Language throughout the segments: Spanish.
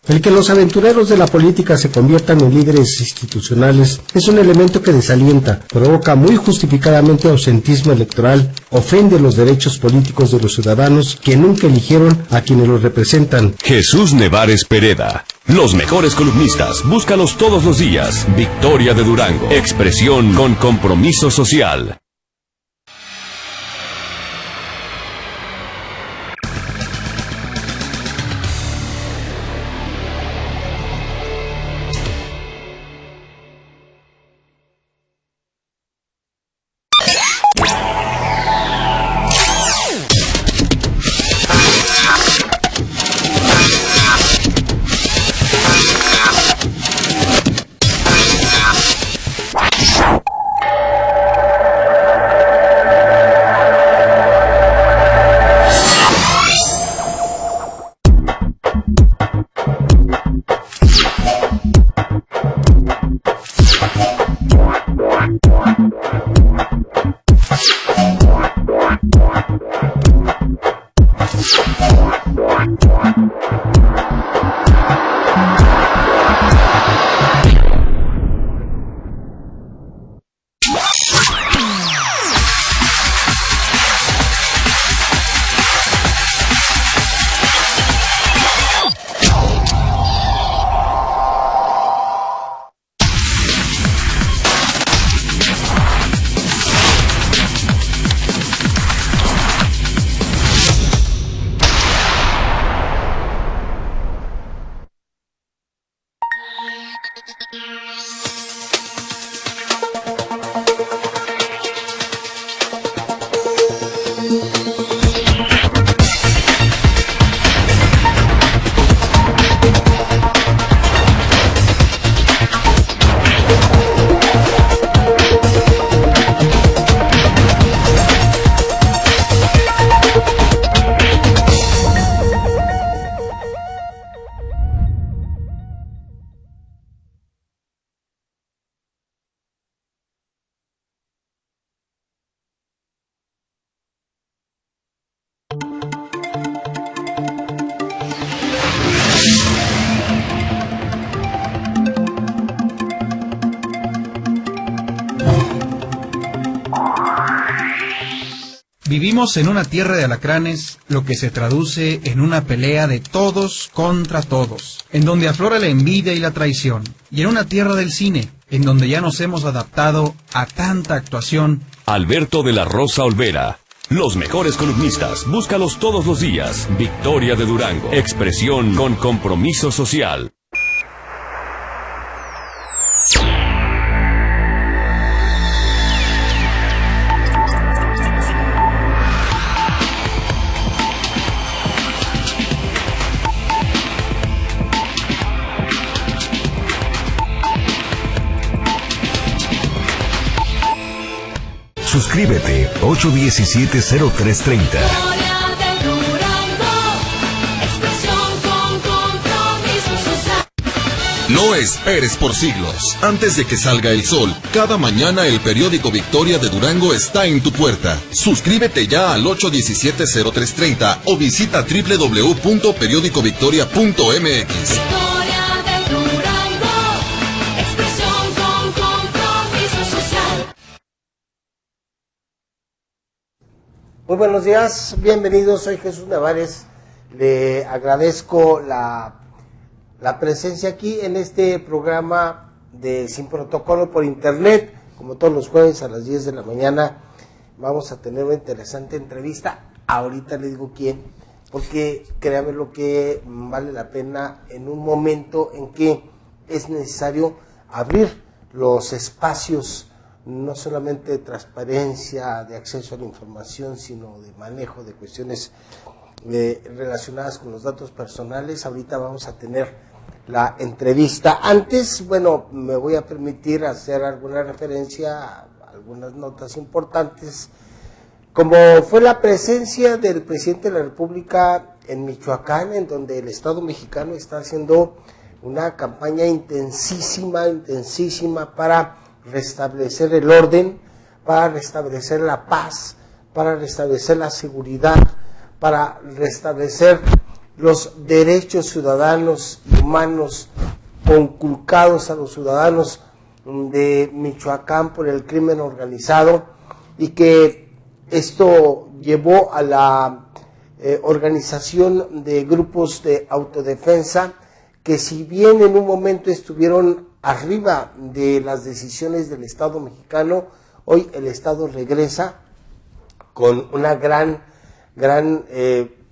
El que los aventureros de la política se conviertan en líderes institucionales es un elemento que desalienta, provoca muy justificadamente ausentismo electoral, ofende los derechos políticos de los ciudadanos que nunca eligieron a quienes los representan. Jesús Nevares Pereda. Los mejores columnistas, búscalos todos los días. Victoria de Durango. Expresión con compromiso social. Vivimos en una tierra de alacranes, lo que se traduce en una pelea de todos contra todos, en donde aflora la envidia y la traición, y en una tierra del cine, en donde ya nos hemos adaptado a tanta actuación. Alberto de la Rosa Olvera. Los mejores columnistas, búscalos todos los días. Victoria de Durango. Expresión con compromiso social. Suscríbete 817-0330. No esperes por siglos. Antes de que salga el sol, cada mañana el periódico Victoria de Durango está en tu puerta. Suscríbete ya al 817-0330 o visita www.periodicovictoria.mx. Muy buenos días, bienvenidos, soy Jesús Nevares, le agradezco la presencia aquí en este programa de Sin Protocolo por Internet, como todos los jueves a las 10 de la mañana vamos a tener una interesante entrevista, ahorita le digo quién, porque créanme lo que vale la pena en un momento en que es necesario abrir los espacios no solamente de transparencia, de acceso a la información, sino de manejo de cuestiones relacionadas con los datos personales. Ahorita vamos a tener la entrevista. Antes, bueno, me voy a permitir hacer alguna referencia a algunas notas importantes, como fue la presencia del presidente de la República en Michoacán, en donde el Estado mexicano está haciendo una campaña intensísima para restablecer el orden, para restablecer la paz, para restablecer la seguridad, para restablecer los derechos ciudadanos y humanos conculcados a los ciudadanos de Michoacán por el crimen organizado, y que esto llevó a la organización de grupos de autodefensa que, si bien en un momento estuvieron arriba de las decisiones del Estado mexicano, hoy el Estado regresa con una gran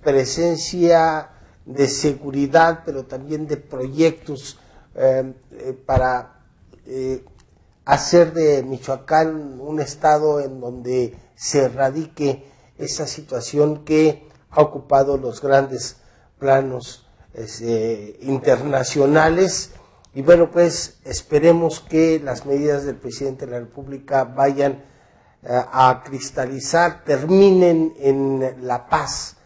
presencia de seguridad, pero también de proyectos para hacer de Michoacán un estado en donde se erradique esa situación que ha ocupado los grandes planos internacionales. Y bueno, pues esperemos que las medidas del presidente de la República vayan a cristalizar, terminen en la paz,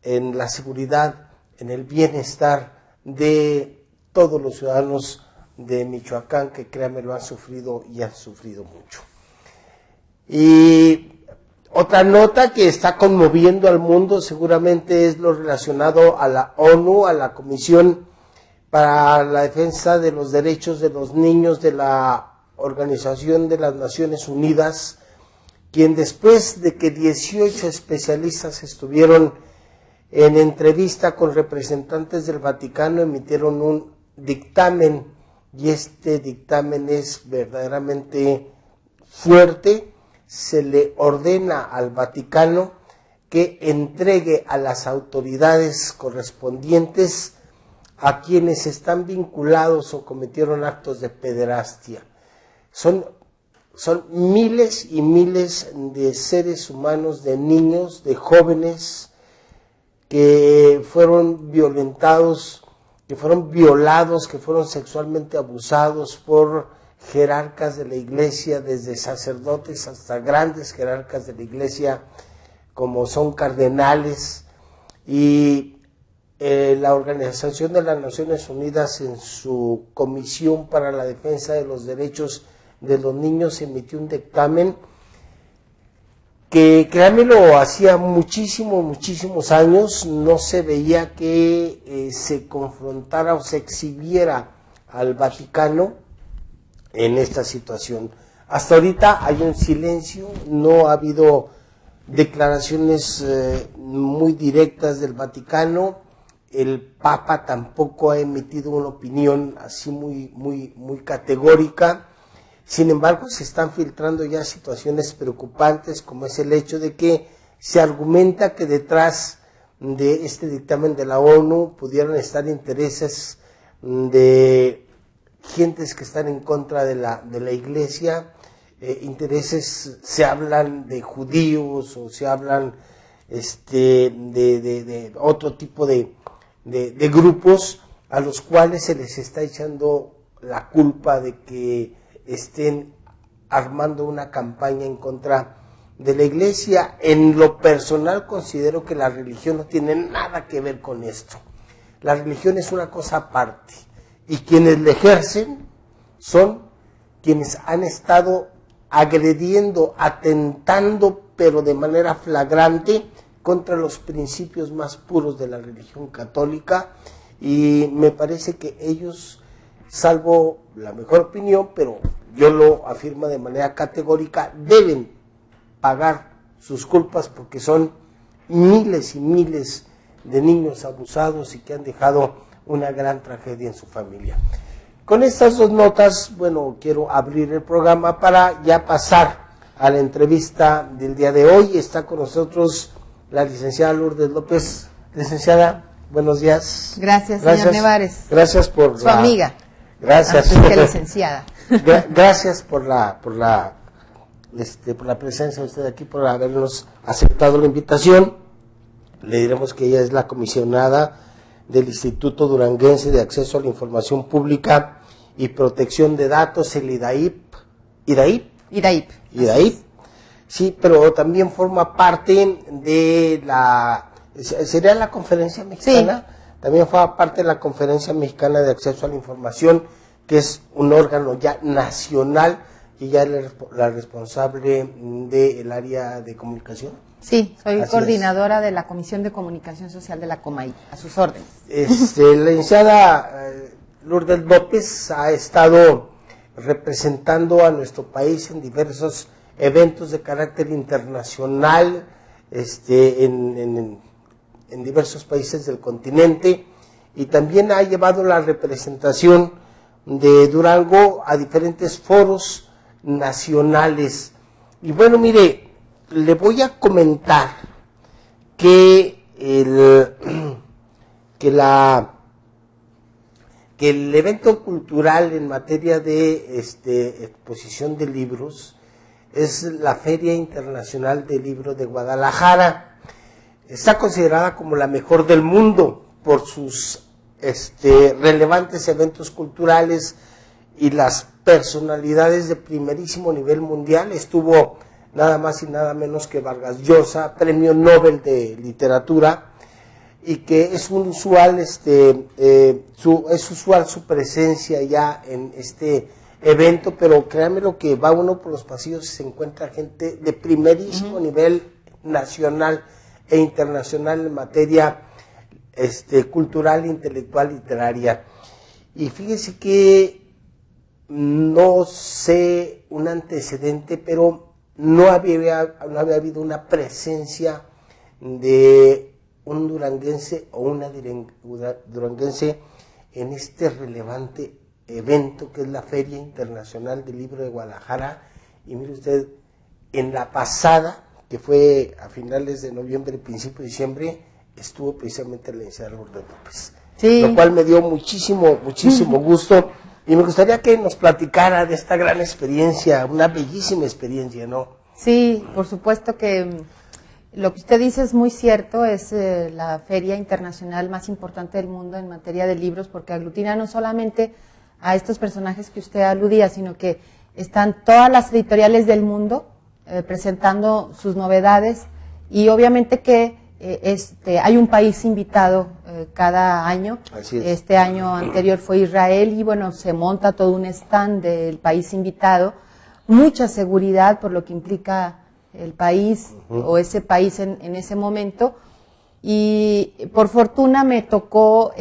en la seguridad, en el bienestar de todos los ciudadanos de Michoacán, que créanme lo han sufrido y han sufrido mucho. Y otra nota que está conmoviendo al mundo seguramente es lo relacionado a la ONU, a la Comisión para la Defensa de los Derechos de los Niños de la Organización de las Naciones Unidas, quien, después de que 18 especialistas estuvieron en entrevista con representantes del Vaticano, emitieron un dictamen, y este dictamen es verdaderamente fuerte. Se le ordena al Vaticano que entregue a las autoridades correspondientes a quienes están vinculados o cometieron actos de pederastia. Son miles y miles de seres humanos, de niños, de jóvenes que fueron violentados, que fueron violados, que fueron sexualmente abusados por jerarcas de la Iglesia, desde sacerdotes hasta grandes jerarcas de la Iglesia, como son cardenales. Y la Organización de las Naciones Unidas, en su Comisión para la Defensa de los Derechos de los Niños, emitió un dictamen que, créanmelo, hacía muchísimos años no se veía que se confrontara o se exhibiera al Vaticano en esta situación. Hasta ahorita hay un silencio, no ha habido declaraciones muy directas del Vaticano. El Papa tampoco ha emitido una opinión así muy categórica. Sin embargo, se están filtrando ya situaciones preocupantes, como es el hecho de que se argumenta que detrás de este dictamen de la ONU pudieran estar intereses de gentes que están en contra de la Iglesia, intereses, se hablan de judíos o se hablan de otro tipo de grupos a los cuales se les está echando la culpa de que estén armando una campaña en contra de la Iglesia. En lo personal considero que la religión no tiene nada que ver con esto. La religión es una cosa aparte, y quienes la ejercen son quienes han estado agrediendo, atentando, pero de manera flagrante, contra los principios más puros de la religión católica. Y me parece que ellos, salvo la mejor opinión, pero yo lo afirmo de manera categórica, deben pagar sus culpas, porque son miles y miles de niños abusados y que han dejado una gran tragedia en su familia. Con estas dos notas, bueno, quiero abrir el programa para ya pasar a la entrevista del día de hoy. Está con nosotros la licenciada Lourdes López. Licenciada, buenos días. Gracias, señor Nevares. Gracias por su amiga. Gracias. Antes que licenciada. Gracias por la presencia de usted aquí, por habernos aceptado la invitación. Le diremos que ella es la comisionada del Instituto Duranguense de Acceso a la Información Pública y Protección de Datos, el IDAIP. IDAIP. Sí, pero también forma parte de ¿sería la Conferencia Mexicana? Sí. También forma parte de la Conferencia Mexicana de Acceso a la Información, que es un órgano ya nacional, y ya es la responsable del área de comunicación. Sí, soy Así coordinadora de la Comisión de Comunicación Social de la COMAI, a sus órdenes. La licenciada Lourdes López ha estado representando a nuestro país en diversos eventos de carácter internacional, en diversos países del continente, y también ha llevado la representación de Durango a diferentes foros nacionales. Y bueno, mire, le voy a comentar que el evento cultural en materia de exposición de libros es la Feria Internacional del Libro de Guadalajara. Está considerada como la mejor del mundo por sus relevantes eventos culturales y las personalidades de primerísimo nivel mundial. Estuvo nada más y nada menos que Vargas Llosa, Premio Nobel de Literatura, y que es usual su presencia ya en este evento, pero créanme lo que va uno por los pasillos y se encuentra gente de primerísimo nivel nacional e internacional en materia cultural, intelectual, literaria. Y fíjese que no sé un antecedente, pero no había habido una presencia de un duranguense o una duranguense en este relevante evento que es la Feria Internacional del Libro de Guadalajara. Y mire usted, en la pasada, que fue a finales de noviembre, principio de diciembre, estuvo precisamente la licenciada Lourdes López, Sí. Lo cual me dio muchísimo gusto, y me gustaría que nos platicara de esta gran experiencia, una bellísima experiencia, ¿no? Sí, por supuesto que lo que usted dice es muy cierto, es la feria internacional más importante del mundo en materia de libros, porque aglutina no solamente a estos personajes que usted aludía, sino que están todas las editoriales del mundo presentando sus novedades, y obviamente que hay un país invitado cada año. Así es. Este año anterior fue Israel, y bueno, se monta todo un stand del país invitado, mucha seguridad por lo que implica el país o ese país en ese momento, y por fortuna me tocó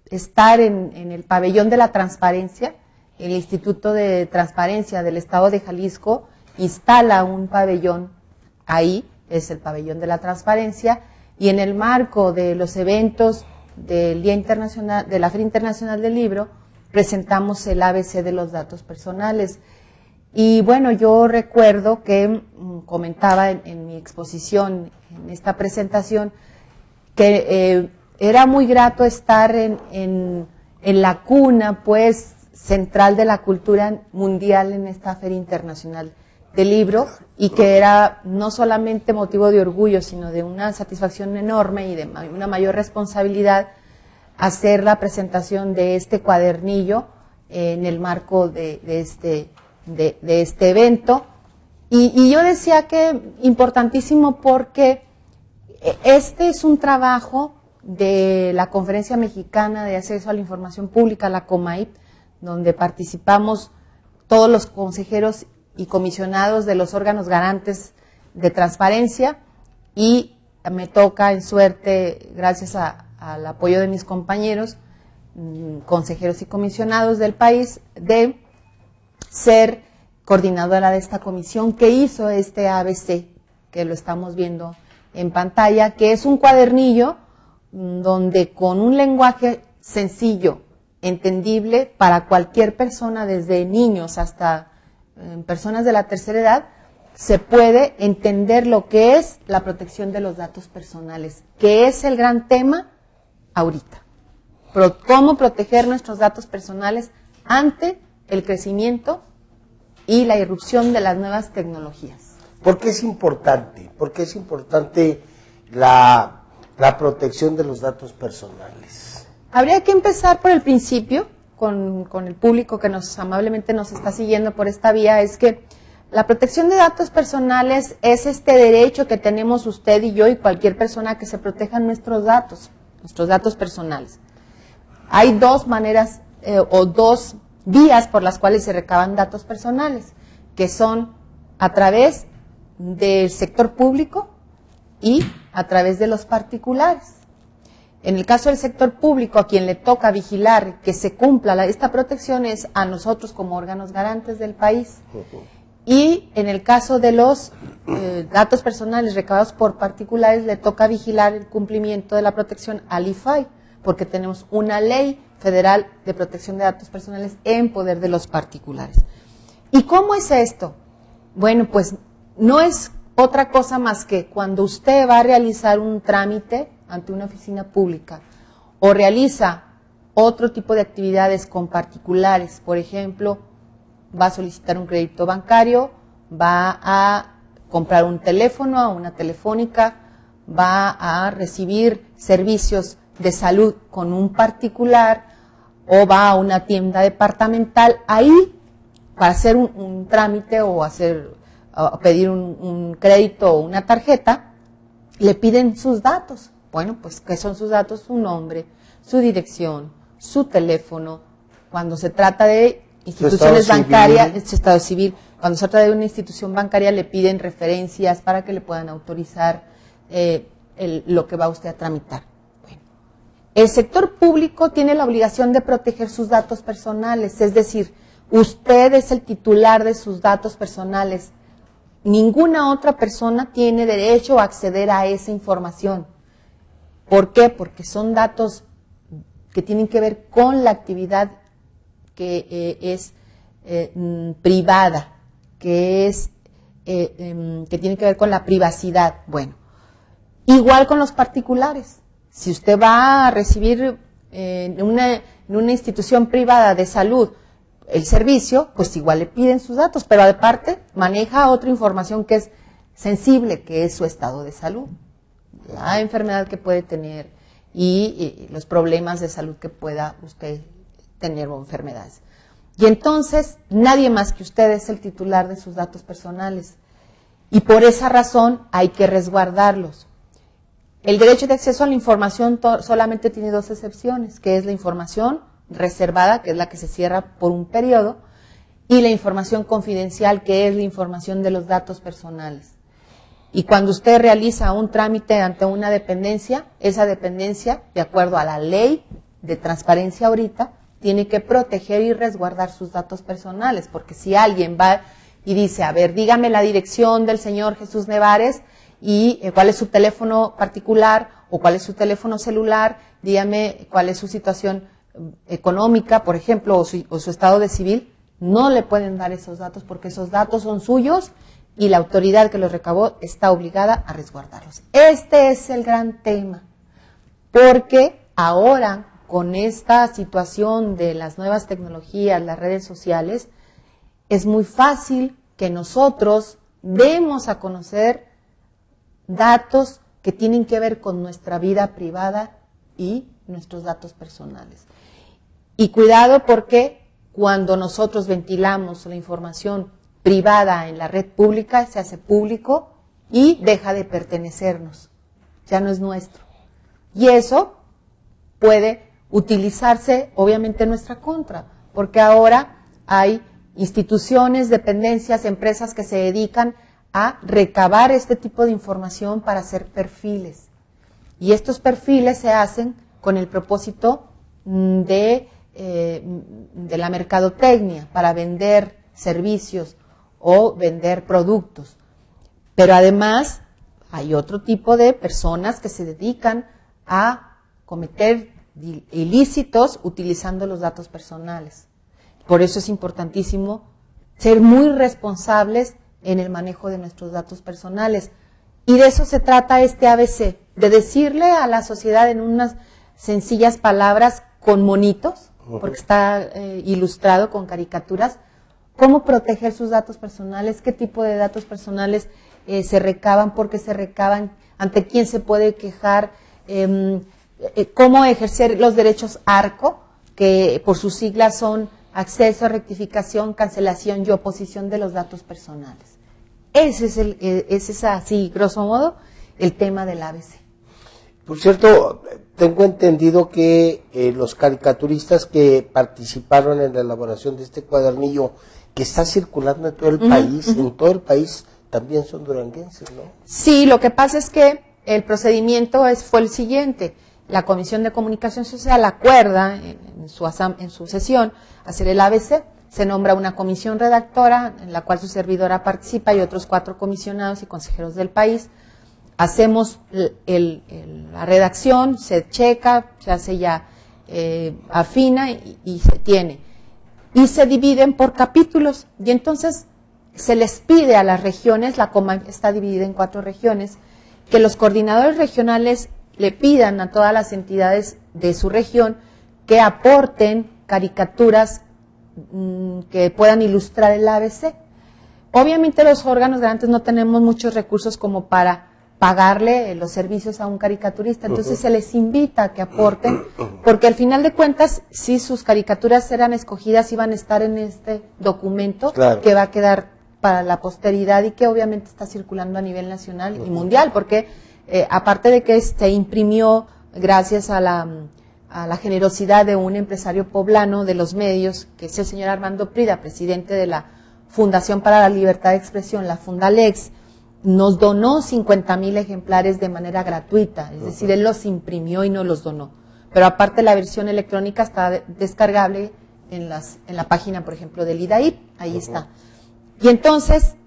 estar en el pabellón de la transparencia. El Instituto de Transparencia del Estado de Jalisco instala un pabellón ahí, es el pabellón de la transparencia, y en el marco de los eventos del Día Internacional, de la Feria Internacional del Libro, presentamos el ABC de los datos personales. Y bueno, yo recuerdo que comentaba en mi exposición, en esta presentación, que era muy grato estar en la cuna, pues, central de la cultura mundial en esta Feria Internacional del Libro, y que era no solamente motivo de orgullo, sino de una satisfacción enorme y de una mayor responsabilidad hacer la presentación de este cuadernillo en el marco de este evento. Y yo decía que importantísimo, porque este es un trabajo de la Conferencia Mexicana de Acceso a la Información Pública, la COMAIP, donde participamos todos los consejeros y comisionados de los órganos garantes de transparencia, y me toca en suerte, gracias al apoyo de mis compañeros, consejeros y comisionados del país, de ser coordinadora de esta comisión que hizo este ABC, que lo estamos viendo en pantalla, que es un cuadernillo donde con un lenguaje sencillo, entendible para cualquier persona, desde niños hasta personas de la tercera edad, se puede entender lo que es la protección de los datos personales, que es el gran tema ahorita. Cómo proteger nuestros datos personales ante el crecimiento y la irrupción de las nuevas tecnologías. ¿Por qué es importante? ¿Por qué es importante la protección de los datos personales? Habría que empezar por el principio, con el público que amablemente nos está siguiendo por esta vía, es que la protección de datos personales es este derecho que tenemos usted y yo y cualquier persona, que se protejan nuestros datos personales. Hay dos maneras o dos vías por las cuales se recaban datos personales, que son a través del sector público y a través de los particulares. En el caso del sector público, a quien le toca vigilar que se cumpla esta protección es a nosotros como órganos garantes del país. Y en el caso de los datos personales recabados por particulares, le toca vigilar el cumplimiento de la protección al IFAI, porque tenemos una ley federal de protección de datos personales en poder de los particulares. ¿Y cómo es esto? Bueno, pues no es otra cosa más que cuando usted va a realizar un trámite ante una oficina pública o realiza otro tipo de actividades con particulares, por ejemplo, va a solicitar un crédito bancario, va a comprar un teléfono, a una telefónica, va a recibir servicios de salud con un particular o va a una tienda departamental, ahí para hacer un trámite o pedir un crédito o una tarjeta, le piden sus datos. Bueno, pues, ¿qué son sus datos? Su nombre, su dirección, su teléfono. Cuando se trata de instituciones bancarias, su estado civil, cuando se trata de una institución bancaria le piden referencias para que le puedan autorizar lo que va usted a tramitar. Bueno, el sector público tiene la obligación de proteger sus datos personales, es decir, usted es el titular de sus datos personales. Ninguna otra persona tiene derecho a acceder a esa información. ¿Por qué? Porque son datos que tienen que ver con la actividad que es privada, que tiene que ver con la privacidad. Bueno, igual con los particulares. Si usted va a recibir en una institución privada de salud el servicio, pues igual le piden sus datos, pero aparte maneja otra información que es sensible, que es su estado de salud, la enfermedad que puede tener y los problemas de salud que pueda usted tener o enfermedades. Y entonces nadie más que usted es el titular de sus datos personales y por esa razón hay que resguardarlos. El derecho de acceso a la información solamente tiene dos excepciones, que es la información reservada, que es la que se cierra por un periodo, y la información confidencial, que es la información de los datos personales. Y cuando usted realiza un trámite ante una dependencia, esa dependencia, de acuerdo a la ley de transparencia ahorita, tiene que proteger y resguardar sus datos personales, porque si alguien va y dice, a ver, dígame la dirección del señor Jesús Nevares y cuál es su teléfono particular o cuál es su teléfono celular, dígame cuál es su situación económica, por ejemplo, o su estado de civil, no le pueden dar esos datos porque esos datos son suyos y la autoridad que los recabó está obligada a resguardarlos. Este es el gran tema, porque ahora con esta situación de las nuevas tecnologías, las redes sociales, es muy fácil que nosotros demos a conocer datos que tienen que ver con nuestra vida privada y nuestros datos personales. Y cuidado porque cuando nosotros ventilamos la información privada en la red pública, se hace público y deja de pertenecernos, ya no es nuestro. Y eso puede utilizarse obviamente en nuestra contra, porque ahora hay instituciones, dependencias, empresas que se dedican a recabar este tipo de información para hacer perfiles. Y estos perfiles se hacen con el propósito de la mercadotecnia, para vender servicios o vender productos. Pero además hay otro tipo de personas que se dedican a cometer ilícitos utilizando los datos personales. Por eso es importantísimo ser muy responsables en el manejo de nuestros datos personales. Y de eso se trata este ABC, de decirle a la sociedad en unas sencillas palabras con monitos, porque está ilustrado con caricaturas, cómo proteger sus datos personales, qué tipo de datos personales se recaban, por qué se recaban, ante quién se puede quejar, cómo ejercer los derechos ARCO, que por sus siglas son acceso, rectificación, cancelación y oposición de los datos personales. Ese es así, grosso modo, el tema del ABC. Por cierto, tengo entendido que los caricaturistas que participaron en la elaboración de este cuadernillo que está circulando en todo el país, en todo el país también son duranguenses, ¿no? Sí, lo que pasa es que el procedimiento fue el siguiente. La Comisión de Comunicación Social acuerda en su sesión hacer el ABC. Se nombra una comisión redactora en la cual su servidora participa y otros 4 comisionados y consejeros del país. Hacemos la redacción, se checa, se hace ya afina y se tiene. Y se dividen por capítulos. Y entonces se les pide a las regiones, la Coma está dividida en 4 regiones, que los coordinadores regionales le pidan a todas las entidades de su región que aporten caricaturas que puedan ilustrar el ABC. Obviamente los órganos garantes no tenemos muchos recursos como para pagarle los servicios a un caricaturista, entonces se les invita a que aporten, porque al final de cuentas, si sus caricaturas eran escogidas, iban a estar en este documento que va a quedar para la posteridad y que obviamente está circulando a nivel nacional y mundial, porque aparte de que se imprimió gracias a la generosidad de un empresario poblano de los medios, que es el señor Armando Prida, presidente de la Fundación para la Libertad de Expresión, la Fundalex, nos donó 50,000 ejemplares de manera gratuita, es decir, él los imprimió y no los donó. Pero aparte la versión electrónica está descargable en la página, por ejemplo, del IDAIP, ahí está. Y entonces,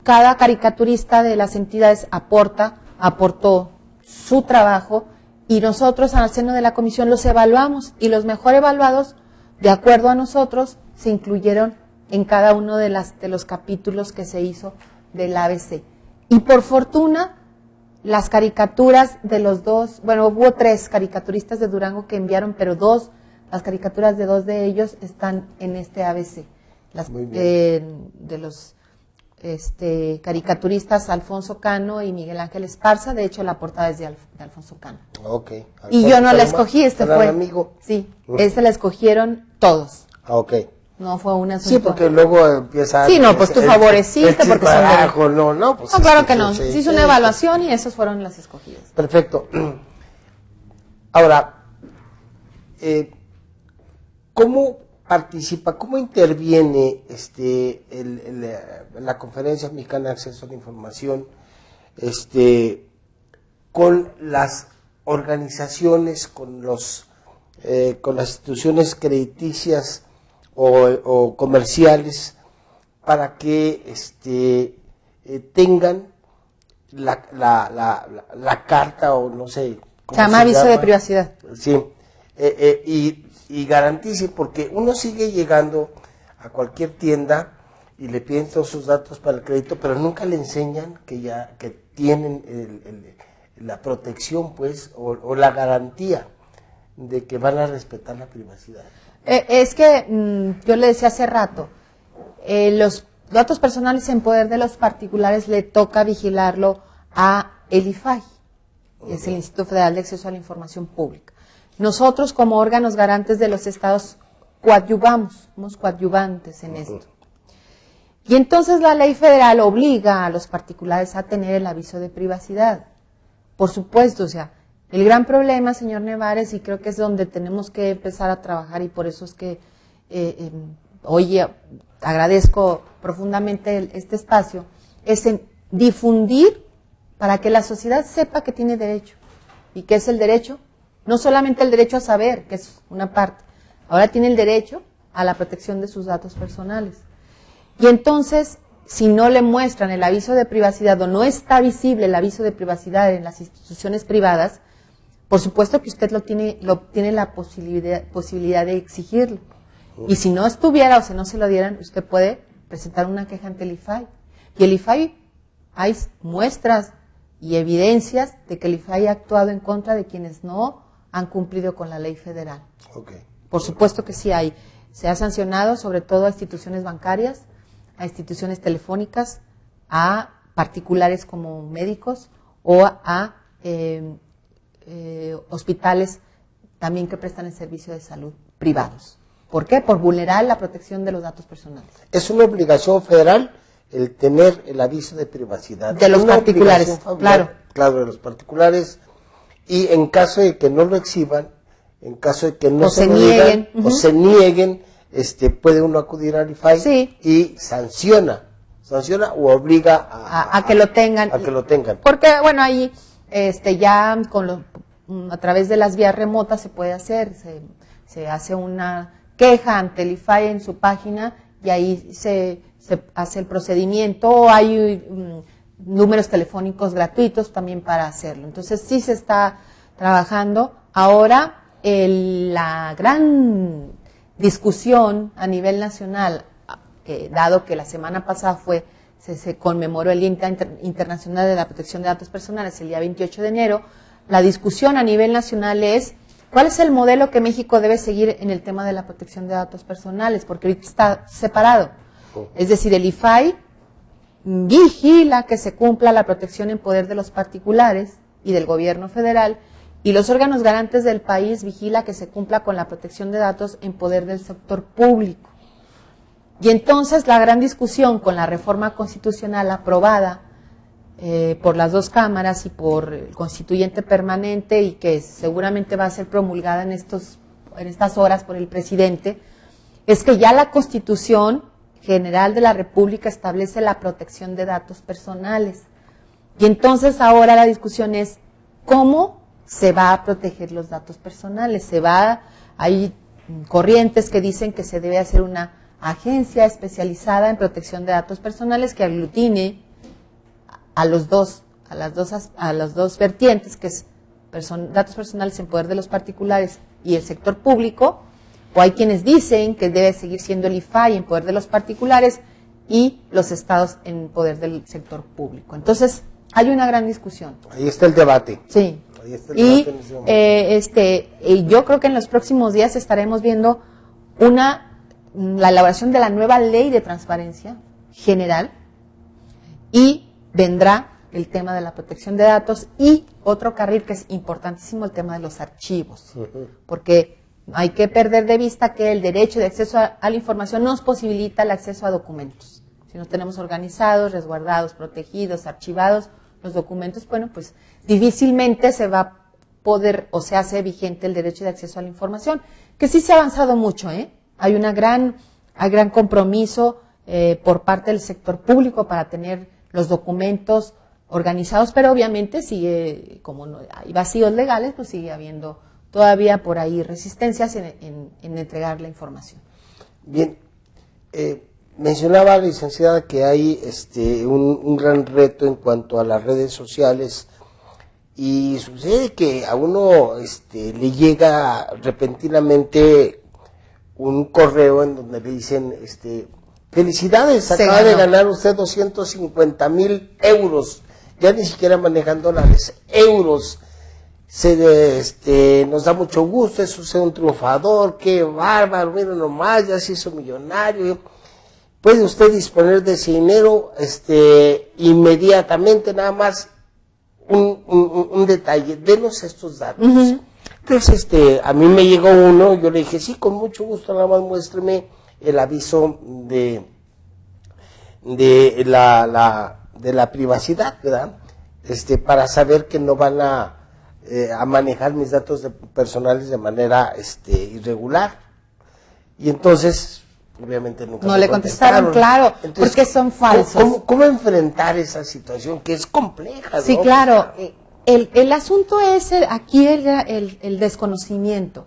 cada caricaturista de las entidades aportó su trabajo y nosotros al seno de la comisión los evaluamos y los mejor evaluados, de acuerdo a nosotros, se incluyeron en cada uno de los capítulos que se hizo del ABC. Y por fortuna, las caricaturas de los 2, bueno, hubo 3 caricaturistas de Durango que enviaron, pero las caricaturas de 2 de ellos están en este ABC. De los caricaturistas Alfonso Cano y Miguel Ángel Esparza, de hecho la portada es de Alfonso Cano. Okay. Y yo no la escogí, fue. Amigo. Sí, la escogieron todos. Okay. No fue un asunto. Sí, porque luego empieza. Sí, no, pues tú favoreciste porque son de... No, pues. No, claro que no. Se hizo una evaluación y esos fueron las escogidas. Perfecto. Ahora, ¿cómo participa, cómo interviene la Conferencia Mexicana de Acceso a la Información con las organizaciones, con las instituciones crediticias o comerciales para que tengan la carta o no sé cómo se llama aviso de privacidad? Sí, y garantice, porque uno sigue llegando a cualquier tienda y le piden todos sus datos para el crédito, pero nunca le enseñan que tienen la protección, pues, o la garantía de que van a respetar la privacidad. Es que yo le decía hace rato, los datos personales en poder de los particulares le toca vigilarlo a el IFAI, que es el Instituto Federal de Acceso a la Información Pública. Nosotros como órganos garantes de los estados somos coadyuvantes en esto. Y entonces la ley federal obliga a los particulares a tener el aviso de privacidad. Por supuesto, o sea, el gran problema, señor Nevares, y creo que es donde tenemos que empezar a trabajar y por eso es que hoy agradezco profundamente este espacio, es en difundir para que la sociedad sepa que tiene derecho. ¿Y qué es el derecho? No solamente el derecho a saber, que es una parte, ahora tiene el derecho a la protección de sus datos personales. Y entonces, si no le muestran el aviso de privacidad o no está visible el aviso de privacidad en las instituciones privadas, por supuesto que usted tiene la posibilidad de exigirlo. Y si no estuviera o si no se lo dieran, usted puede presentar una queja ante el IFAI. Y el IFAI, hay muestras y evidencias de que el IFAI ha actuado en contra de quienes no han cumplido con la ley federal. Okay. Por supuesto que sí hay. Se ha sancionado sobre todo a instituciones bancarias, a instituciones telefónicas, a particulares como médicos o a hospitales también que prestan el servicio de salud privados. ¿Por qué? Por vulnerar la protección de los datos personales. Es una obligación federal el tener el aviso de privacidad. De los particulares, claro. Claro, de los particulares. Y en caso de que no lo exhiban, en caso de que no se lo digan, o se nieguen, puede uno acudir al IFAI y sanciona sanciona o obliga a que lo tengan. A que lo tengan. Porque, bueno, ahí ya a través de las vías remotas se puede hacer, se hace una queja ante el IFAI en su página y ahí se hace el procedimiento, o hay números telefónicos gratuitos también para hacerlo. Entonces sí se está trabajando. Ahora la gran discusión a nivel nacional, dado que la semana pasada se conmemoró el Día Internacional de la Protección de Datos Personales el día 28 de enero, la discusión a nivel nacional es cuál es el modelo que México debe seguir en el tema de la protección de datos personales, porque ahorita está separado. Es decir, el IFAI vigila que se cumpla la protección en poder de los particulares y del gobierno federal, y los órganos garantes del país vigila que se cumpla con la protección de datos en poder del sector público. Y entonces la gran discusión con la reforma constitucional aprobada por las dos cámaras y por el constituyente permanente, y que seguramente va a ser promulgada en estas horas por el presidente, es que ya la Constitución General de la República establece la protección de datos personales. Y entonces ahora la discusión es cómo se va a proteger los datos personales. Hay corrientes que dicen que se debe hacer una agencia especializada en protección de datos personales que aglutine a las dos vertientes, que es datos personales en poder de los particulares y el sector público. O hay quienes dicen que debe seguir siendo el IFAI en poder de los particulares y los estados en poder del sector público. Entonces, hay una gran discusión. Ahí está el debate. Sí. Ahí está el debate en ese momento. Yo creo que en los próximos días estaremos viendo la elaboración de la nueva ley de transparencia general, y vendrá el tema de la protección de datos y otro carril que es importantísimo, el tema de los archivos, porque hay que perder de vista que el derecho de acceso a la información nos posibilita el acceso a documentos. Si nos tenemos organizados, resguardados, protegidos, archivados los documentos, bueno, pues difícilmente se va a poder o se hace vigente el derecho de acceso a la información, que sí se ha avanzado mucho, Hay gran compromiso por parte del sector público para tener los documentos organizados, pero obviamente sigue, como no hay vacíos legales, pues sigue habiendo todavía por ahí resistencias en entregar la información. Bien, mencionaba, licenciada, que hay un gran reto en cuanto a las redes sociales, y sucede que a uno le llega repentinamente un correo en donde le dicen, felicidades, acaba de ganar usted 250,000 euros, ya ni siquiera manejan dólares, euros. Nos da mucho gusto, es usted un triunfador, qué bárbaro, miren nomás, ya se hizo millonario. Puede usted disponer de ese dinero inmediatamente, nada más un detalle, denos estos datos. Uh-huh. Entonces, a mí me llegó uno, yo le dije, sí, con mucho gusto, nada más muéstreme el aviso de la privacidad, ¿verdad? Para saber que no van a manejar mis datos personales de manera irregular. Y entonces, obviamente nunca no le contestaron, claro, entonces, porque son falsos. ¿Cómo enfrentar esa situación que es compleja? Sí, ¿no? Claro. El asunto es aquí el desconocimiento,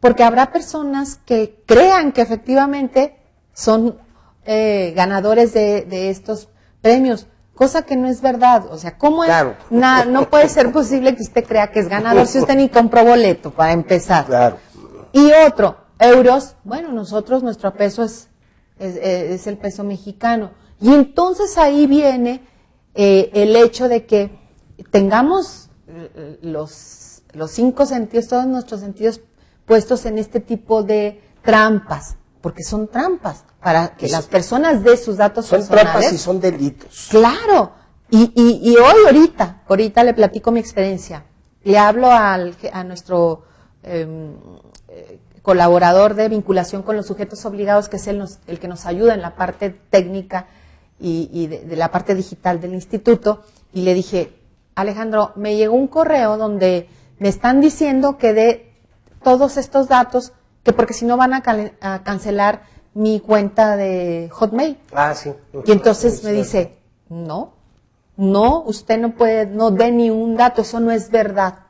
porque habrá personas que crean que efectivamente son ganadores de estos premios, cosa que no es verdad. O sea, ¿cómo claro. No puede ser posible que usted crea que es ganador si usted ni compró boleto, para empezar? Claro. Y otro, euros, bueno, nuestro peso es el peso mexicano. Y entonces ahí viene el hecho de que tengamos los 5 sentidos, todos nuestros sentidos puestos en este tipo de trampas, porque son trampas para que las personas den sus datos personales. Son trampas y son delitos. Claro. Y ahorita le platico mi experiencia. Le hablo a nuestro colaborador de vinculación con los sujetos obligados, que es el que nos ayuda en la parte técnica y de la parte digital del instituto, y le dije, Alejandro, me llegó un correo donde me están diciendo que dé todos estos datos, que porque si no van a cancelar mi cuenta de Hotmail. Ah, sí. Y entonces me dice, no, usted no puede, no dé ni un dato, eso no es verdad.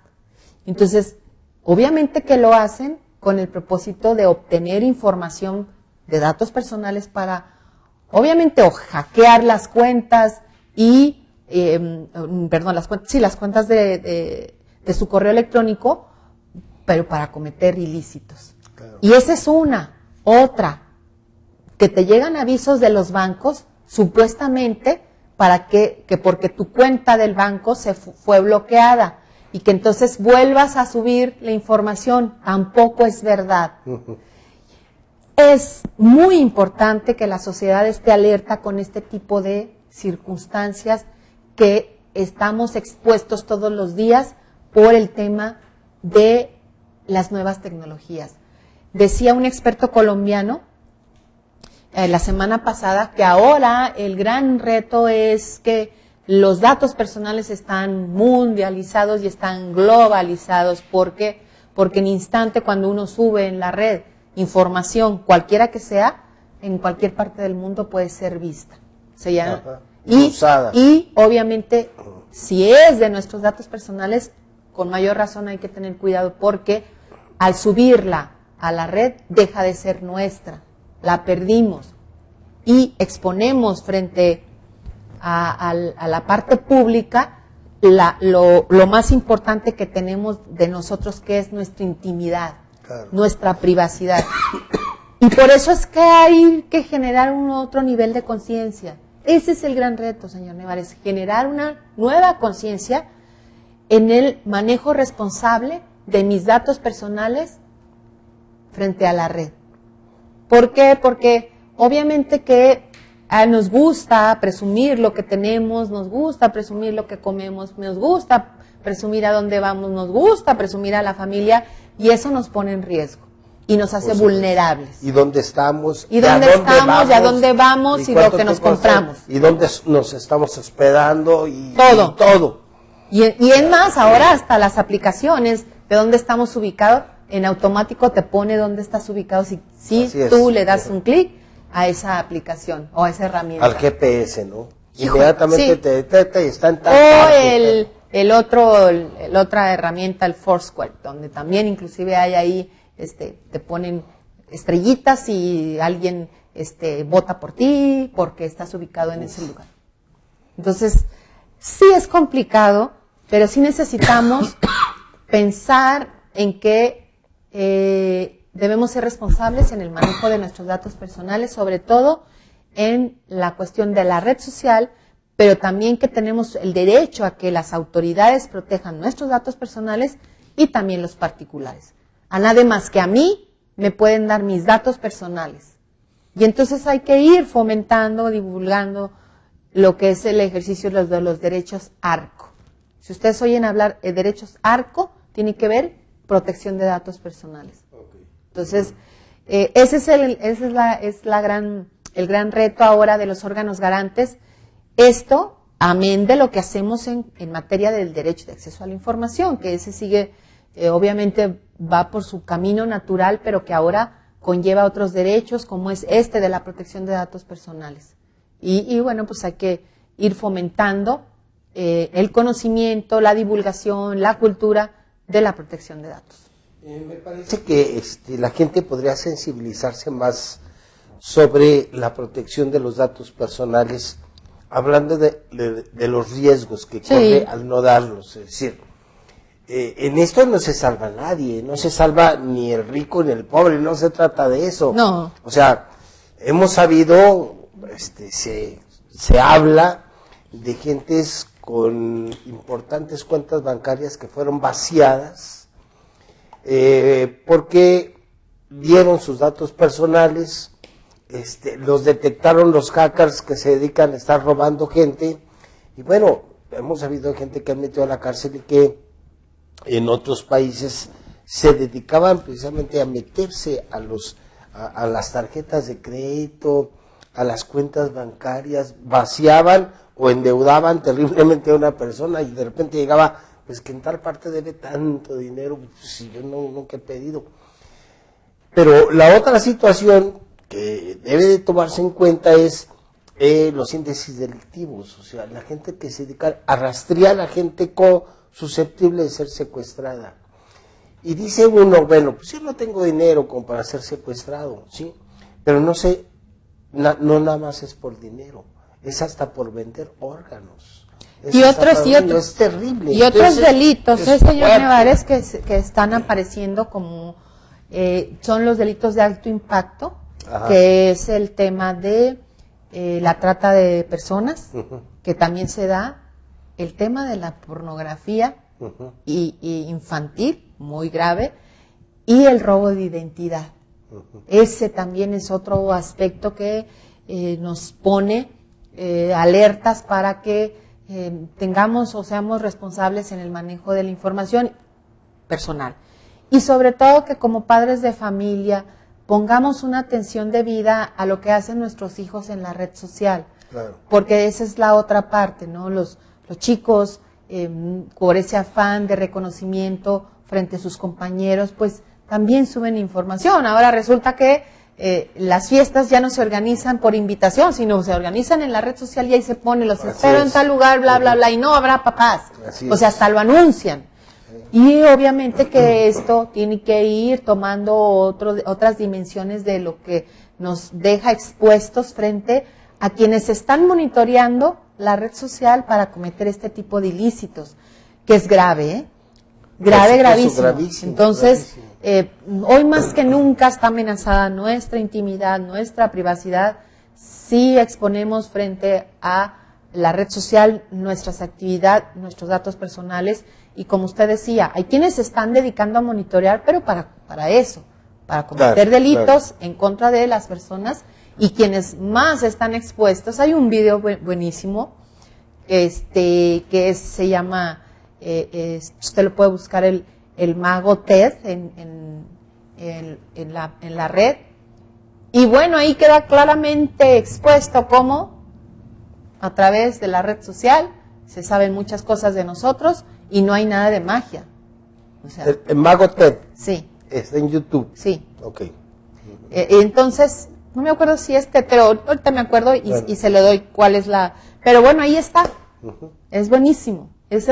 Entonces, obviamente que lo hacen con el propósito de obtener información de datos personales para, obviamente, o hackear las cuentas y, las cuentas de su correo electrónico, pero para cometer ilícitos. Claro. Y esa es otra, que te llegan avisos de los bancos, supuestamente, para que porque tu cuenta del banco fue bloqueada, y que entonces vuelvas a subir la información. Tampoco es verdad. Es muy importante que la sociedad esté alerta con este tipo de circunstancias que estamos expuestos todos los días por el tema de las nuevas tecnologías. Decía un experto colombiano la semana pasada que ahora el gran reto es que los datos personales están mundializados y están globalizados. ¿Por qué? Porque en instante cuando uno sube en la red información, cualquiera que sea, en cualquier parte del mundo puede ser vista. Y obviamente, si es de nuestros datos personales, con mayor razón hay que tener cuidado, porque al subirla a la red deja de ser nuestra, la perdimos y exponemos frente a la parte pública lo más importante que tenemos de nosotros, que es nuestra intimidad, claro, nuestra privacidad. Y por eso es que hay que generar un otro nivel de conciencia. Ese es el gran reto, señor Nevares, generar una nueva conciencia en el manejo responsable de mis datos personales frente a la red. ¿Por qué? Porque obviamente que nos gusta presumir lo que tenemos, nos gusta presumir lo que comemos, nos gusta presumir a dónde vamos, nos gusta presumir a la familia, y eso nos pone en riesgo y nos hace vulnerables. ¿Y dónde estamos? ¿Y dónde estamos? ¿Y a dónde vamos? ¿Y lo que nos compramos? ¿Y dónde nos estamos hospedando? Y todo. Y es más, ahora hasta las aplicaciones de dónde estamos ubicados, en automático te pone dónde estás ubicado si tú le das un clic a esa aplicación o a esa herramienta. Al GPS, ¿no? Inmediatamente sí, te detecta y está en tal parte. O otra herramienta, el Foursquare, donde también inclusive hay ahí, te ponen estrellitas y alguien vota por ti porque estás ubicado en ese lugar. Entonces, sí es complicado, pero sí necesitamos pensar en que debemos ser responsables en el manejo de nuestros datos personales, sobre todo en la cuestión de la red social, pero también que tenemos el derecho a que las autoridades protejan nuestros datos personales y también los particulares. A nadie más que a mí me pueden dar mis datos personales. Y entonces hay que ir fomentando, divulgando lo que es el ejercicio de los derechos ARCO. Si ustedes oyen hablar de derechos ARCO, tiene que ver protección de datos personales. Entonces, ese es el gran reto ahora de los órganos garantes. Esto, amén de lo que hacemos en materia del derecho de acceso a la información, que ese sigue, obviamente va por su camino natural, pero que ahora conlleva otros derechos, como es de la protección de datos personales. Y bueno, pues hay que ir fomentando el conocimiento, la divulgación, la cultura de la protección de datos. Me parece que la gente podría sensibilizarse más sobre la protección de los datos personales, hablando de los riesgos que corre al no darlos. Es decir, en esto no se salva nadie, no se salva ni el rico ni el pobre, no se trata de eso. No. O sea, hemos sabido, se habla de gentes con importantes cuentas bancarias que fueron vaciadas porque dieron sus datos personales, los detectaron los hackers que se dedican a estar robando gente, y bueno, hemos sabido de gente que han metido a la cárcel y que en otros países se dedicaban precisamente a meterse a las tarjetas de crédito, a las cuentas bancarias, vaciaban o endeudaban terriblemente a una persona y de repente llegaba, pues que en tal parte debe tanto dinero, pues, si yo nunca he pedido. Pero la otra situación que debe de tomarse en cuenta es los índices delictivos, o sea, la gente que se dedica a rastrear a gente susceptible de ser secuestrada. Y dice uno, bueno, pues yo no tengo dinero como para ser secuestrado, ¿sí? Pero no sé, no nada más es por dinero, es hasta por vender órganos. Es terrible. Y otros Entonces, delitos, es señor fuerte. Nevares, que están apareciendo como, son los delitos de alto impacto, Ajá. que es el tema de la trata de personas, que también se da, el tema de la pornografía y infantil, muy grave, y el robo de identidad. Ese también es otro aspecto que nos pone alertas para que tengamos o seamos responsables en el manejo de la información personal. Y sobre todo que como padres de familia pongamos una atención debida a lo que hacen nuestros hijos en la red social. Claro. Porque esa es la otra parte, ¿no? Los chicos, por ese afán de reconocimiento frente a sus compañeros, pues también suben información. Ahora resulta que las fiestas ya no se organizan por invitación, sino se organizan en la red social y ahí se pone, los espero en tal lugar, bla, bla, bla, y no habrá papás. O sea, hasta lo anuncian. Y obviamente que esto tiene que ir tomando otras dimensiones de lo que nos deja expuestos frente a quienes están monitoreando la red social para cometer este tipo de ilícitos, que es grave, ¿eh? Grave, gravísimo. Entonces, hoy más que nunca está amenazada nuestra intimidad, nuestra privacidad, si exponemos frente a la red social nuestras actividades, nuestros datos personales, y como usted decía, hay quienes se están dedicando a monitorear, pero para eso, para cometer delitos en contra de las personas, y quienes más están expuestos. Hay un video buenísimo, que se llama, usted lo puede buscar, el mago Ted en la red, y bueno, ahí queda claramente expuesto cómo a través de la red social se saben muchas cosas de nosotros y no hay nada de magia. O sea, El mago Ted sí, está en YouTube. sí. Ok. Entonces, no me acuerdo si pero ahorita me acuerdo y se le doy cuál es la... Pero bueno, ahí está. Es buenísimo. Es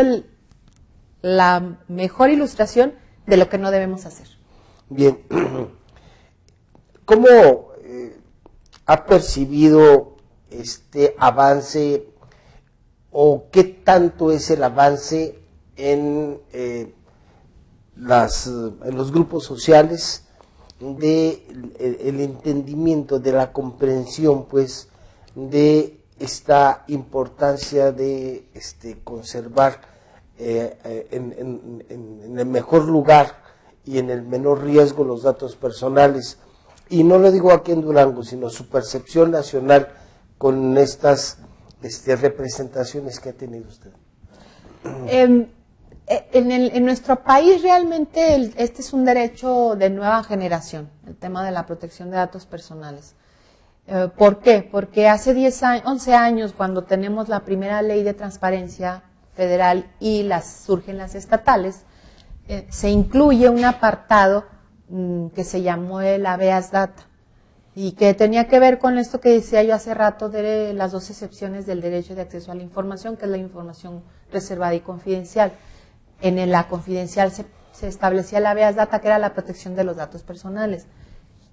la mejor ilustración de lo que no debemos hacer. Bien. ¿Cómo ha percibido este avance o qué tanto es el avance en los grupos sociales de el entendimiento, de la comprensión, pues, de esta importancia de conservar en el mejor lugar y en el menor riesgo los datos personales? Y no lo digo aquí en Durango, sino su percepción nacional con estas representaciones que ha tenido usted. En nuestro país realmente este es un derecho de nueva generación, el tema de la protección de datos personales. ¿Por qué? Porque hace 11 años, cuando tenemos la primera ley de transparencia federal y surgen las estatales, se incluye un apartado que se llamó el habeas data, y que tenía que ver con esto que decía yo hace rato de las dos excepciones del derecho de acceso a la información, que es la información reservada y confidencial. En la confidencial se establecía el habeas data, que era la protección de los datos personales.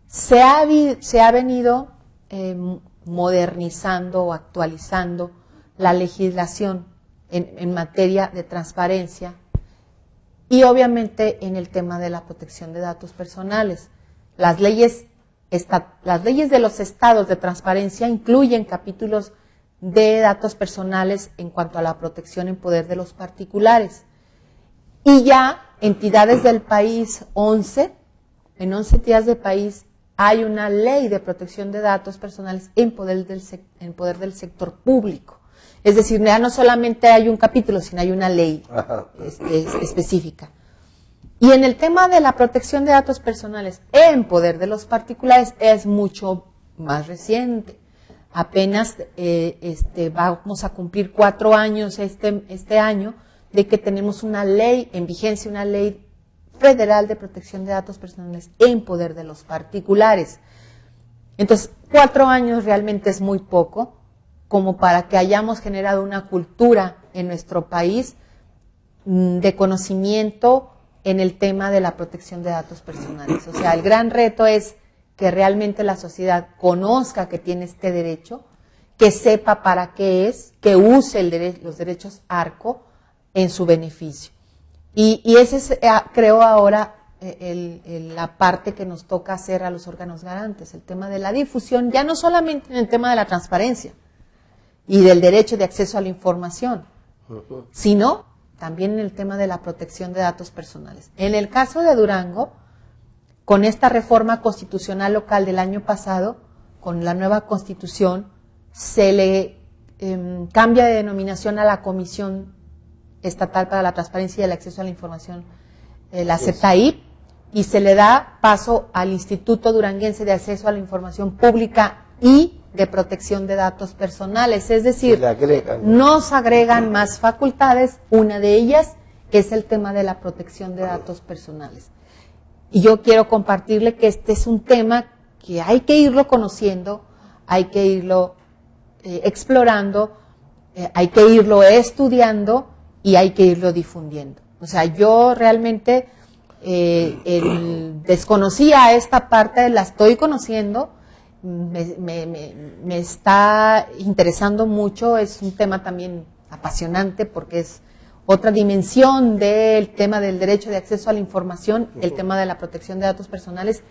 Se ha venido modernizando o actualizando la legislación en materia de transparencia y obviamente en el tema de la protección de datos personales. Las leyes de los estados de transparencia incluyen capítulos de datos personales en cuanto a la protección en poder de los particulares. Y ya entidades del país, en 11 entidades del país hay una ley de protección de datos personales en poder del sector público. Es decir, ya no solamente hay un capítulo, sino hay una ley específica. Y en el tema de la protección de datos personales en poder de los particulares es mucho más reciente. Apenas vamos a cumplir 4 años este año de que tenemos una ley en vigencia, una ley federal de protección de datos personales en poder de los particulares. Entonces, 4 años realmente es muy poco como para que hayamos generado una cultura en nuestro país de conocimiento en el tema de la protección de datos personales. O sea, el gran reto es que realmente la sociedad conozca que tiene este derecho, que sepa para qué es, que use los derechos ARCO en su beneficio. Y ese es, creo ahora, la parte que nos toca hacer a los órganos garantes, el tema de la difusión, ya no solamente en el tema de la transparencia y del derecho de acceso a la información, sino también en el tema de la protección de datos personales. En el caso de Durango, con esta reforma constitucional local del año pasado, con la nueva constitución, se le cambia de denominación a la Comisión Estatal para la Transparencia y el Acceso a la Información, la CETAIP, y se le da paso al Instituto Duranguense de Acceso a la Información Pública y de Protección de Datos Personales. Es decir, nos agregan más facultades, una de ellas es el tema de la protección de datos personales. Y yo quiero compartirle que este es un tema que hay que irlo conociendo, hay que irlo explorando, hay que irlo estudiando y hay que irlo difundiendo. O sea, yo realmente desconocía esta parte, la estoy conociendo, me está interesando mucho, es un tema también apasionante porque es otra dimensión del tema del derecho de acceso a la información, el tema de la protección de datos personales,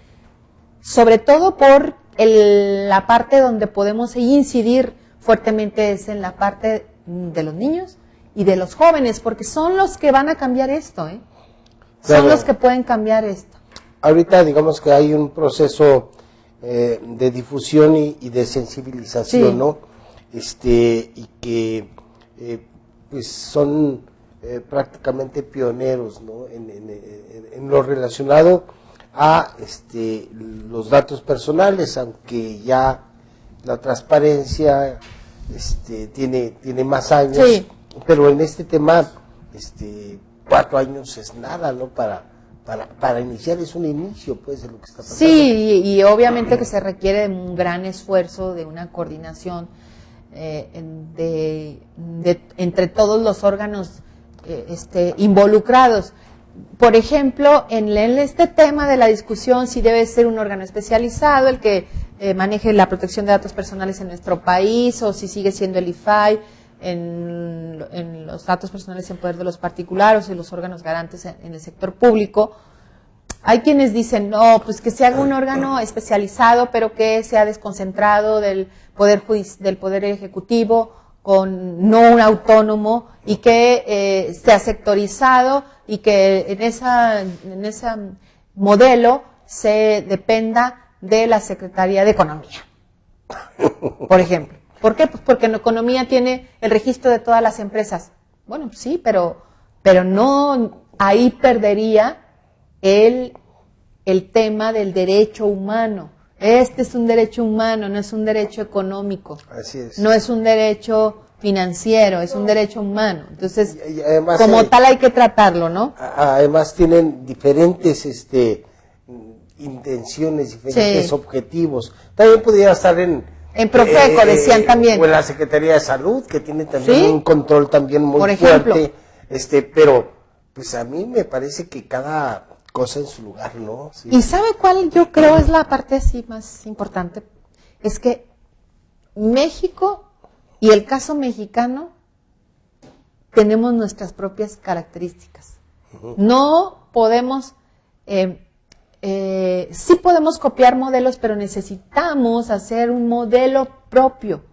sobre todo por la parte donde podemos incidir fuertemente es en la parte de los niños y de los jóvenes, porque son los que van a cambiar esto, ¿eh? Son los que pueden cambiar esto. Ahorita digamos que hay un proceso de difusión y de sensibilización, ¿no? Y que pues son prácticamente pioneros, ¿no? En lo relacionado a los datos personales, aunque ya la transparencia tiene más años, pero en este tema 4 años es nada, ¿no? Para iniciar, es un inicio, pues, de lo que está pasando. Sí, y obviamente que se requiere de un gran esfuerzo, de una coordinación entre todos los órganos involucrados. Por ejemplo, en este tema de la discusión, si debe ser un órgano especializado el que maneje la protección de datos personales en nuestro país, o si sigue siendo el IFAI en los datos personales en poder de los particulares y los órganos garantes en el sector público. Hay quienes dicen, no, pues que se haga un órgano especializado, pero que sea desconcentrado del poder ejecutivo, no un autónomo, y que sea sectorizado, y que en ese modelo se dependa de la Secretaría de Economía, por ejemplo. ¿Por qué? Pues porque en economía tiene el registro de todas las empresas. Bueno, sí, pero no, ahí perdería el tema del derecho humano. Este es un derecho humano, no es un derecho económico. Así es. No es un derecho financiero, es un derecho humano. Entonces, y además, como tal hay que tratarlo, ¿no? Además tienen diferentes intenciones, diferentes objetivos. También podría estar en Profeco, decían también. O en la Secretaría de Salud, que tiene también un control también muy por ejemplo, fuerte. Pero, pues a mí me parece que cada cosa en su lugar, ¿no? Sí. ¿Y sabe cuál yo creo es la parte así más importante? Es que México y el caso mexicano tenemos nuestras propias características. No podemos, sí podemos copiar modelos, pero necesitamos hacer un modelo propio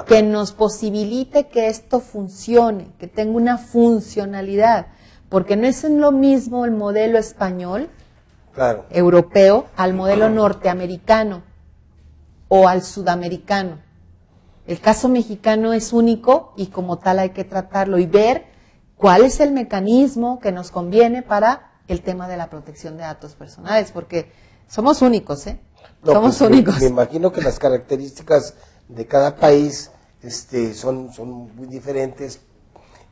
que nos posibilite que esto funcione, que tenga una funcionalidad, porque no es lo mismo el modelo español, europeo, al modelo norteamericano o al sudamericano. El caso mexicano es único y como tal hay que tratarlo y ver cuál es el mecanismo que nos conviene para el tema de la protección de datos personales, porque somos únicos, No, somos pues únicos. Me imagino que las características de cada país son muy diferentes,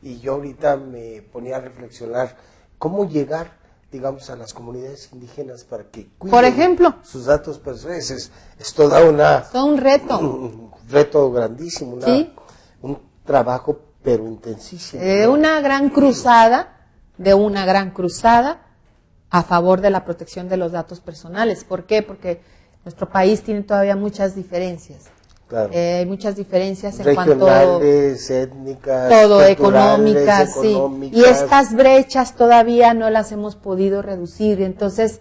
y yo ahorita me ponía a reflexionar cómo llegar digamos, a las comunidades indígenas para que cuiden Por ejemplo, sus datos personales. Es toda una... es un reto. Un reto grandísimo, Sí. un trabajo pero intensísimo. De ¿no? una gran cruzada a favor de la protección de los datos personales. ¿Por qué? Porque nuestro país tiene todavía muchas diferencias. Claro. Hay muchas diferencias en cuanto Regionales, étnicas, todo, culturales, económicas, sí. económicas. Y estas brechas todavía no las hemos podido reducir. Entonces,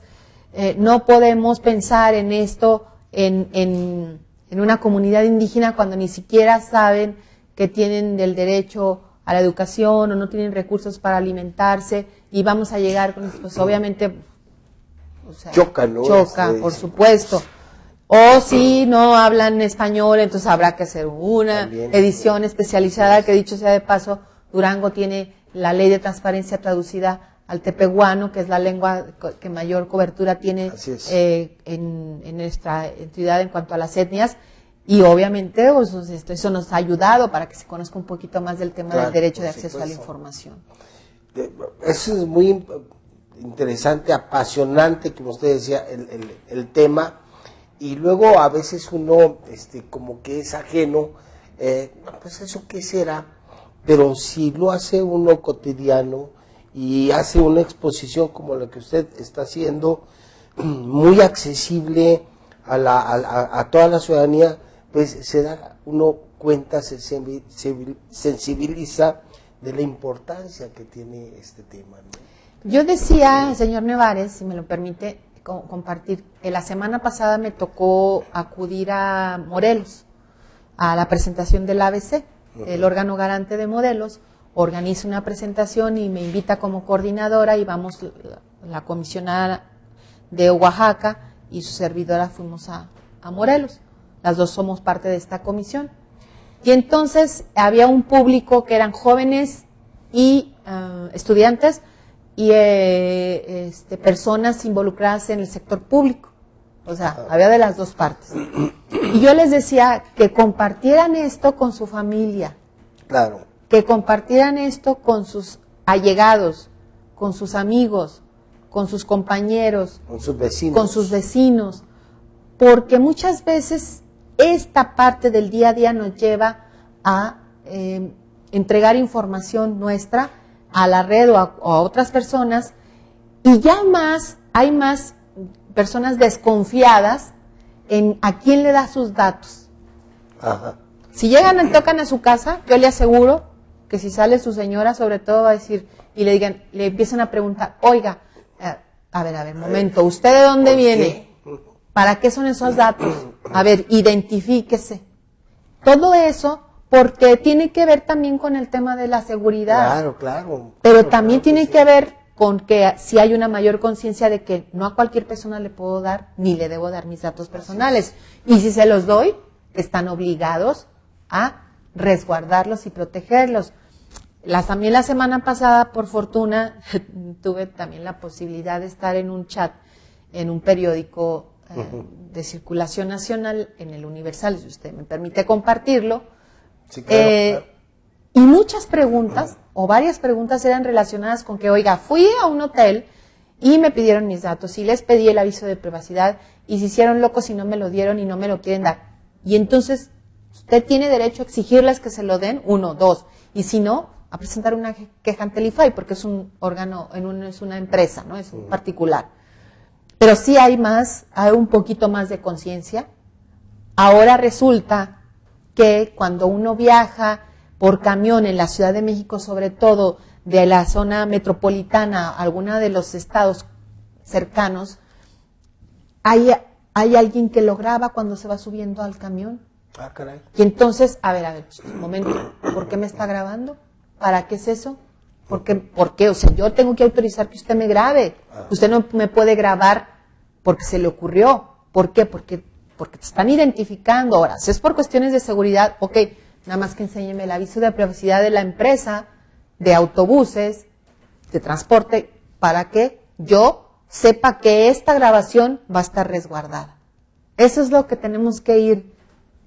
no podemos pensar en esto en una comunidad indígena cuando ni siquiera saben que tienen el derecho a la educación o no tienen recursos para alimentarse y vamos a llegar con esto, pues obviamente o sea, Choca, ¿no? choca, por supuesto. O si no hablan español, entonces habrá que hacer una También. edición especializada, que dicho sea de paso, Durango tiene la ley de transparencia traducida al tepehuano, que es la lengua que mayor cobertura tiene Así es. en nuestra entidad en cuanto a las etnias. Y obviamente pues, eso nos ha ayudado para que se conozca un poquito más del tema Claro, del derecho por de acceso a la supuesto. información. Eso es muy interesante, apasionante, como usted decía, el tema. Y luego a veces uno como que es ajeno, pues eso qué será, pero si lo hace uno cotidiano y hace una exposición como la que usted está haciendo, muy accesible a toda la ciudadanía, pues se da uno cuenta, se sensibiliza de la importancia que tiene este tema, ¿no? Yo decía, señor Nevares, si me lo permite compartir, la semana pasada me tocó acudir a Morelos, a la presentación del ABC, el órgano garante de Morelos, organiza una presentación y me invita como coordinadora y vamos la comisionada de Oaxaca y su servidora fuimos a Morelos. Las dos somos parte de esta comisión. Y entonces había un público que eran jóvenes y estudiantes y personas involucradas en el sector público. O sea, había de las dos partes. Y yo les decía que compartieran esto con su familia, Claro. que compartieran esto con sus allegados, con sus amigos, con sus compañeros, Con sus vecinos. con sus vecinos, porque muchas veces esta parte del día a día nos lleva a entregar información nuestra a la red o a otras personas, y ya hay más personas desconfiadas en a quién le da sus datos. Ajá. Si llegan y tocan a su casa, yo le aseguro que si sale su señora, sobre todo va a decir, y le empiezan a preguntar, oiga, a ver, momento, ¿usted de dónde ¿Por viene? ¿Para qué son esos datos? A ver, identifíquese. Todo eso porque tiene que ver también con el tema de la seguridad. Claro, claro. Pero Claro, también claro tiene sí. que ver con que si hay una mayor conciencia de que no a cualquier persona le puedo dar ni le debo dar mis datos personales. Y si se los doy, están obligados a resguardarlos y protegerlos. También la semana pasada, por fortuna, tuve también la posibilidad de estar en un chat, en un periódico de circulación nacional, en el Universal, si usted me permite compartirlo. Sí, claro. Y muchas preguntas, o varias preguntas eran relacionadas con que, oiga, fui a un hotel y me pidieron mis datos y les pedí el aviso de privacidad y se hicieron locos y no me lo dieron y no me lo quieren dar. Y entonces, usted tiene derecho a exigirles que se lo den, 1, 2, y si no, a presentar una queja ante el IFAI, porque es un órgano, es una empresa, ¿no? Es un particular. Pero sí hay un poquito más de conciencia. Ahora resulta que cuando uno viaja por camión en la Ciudad de México, sobre todo de la zona metropolitana, alguna de los estados cercanos, hay alguien que lo graba cuando se va subiendo al camión. Ah, caray. Y entonces, a ver, un momento, ¿por qué me está grabando? ¿Para qué es eso? ¿Por qué? O sea, yo tengo que autorizar que usted me grabe. Usted no me puede grabar porque se le ocurrió. ¿Por qué? Porque te están identificando. Ahora, si es por cuestiones de seguridad, ok, nada más que enséñeme el aviso de privacidad de la empresa, de autobuses, de transporte, para que yo sepa que esta grabación va a estar resguardada. Eso es lo que tenemos que ir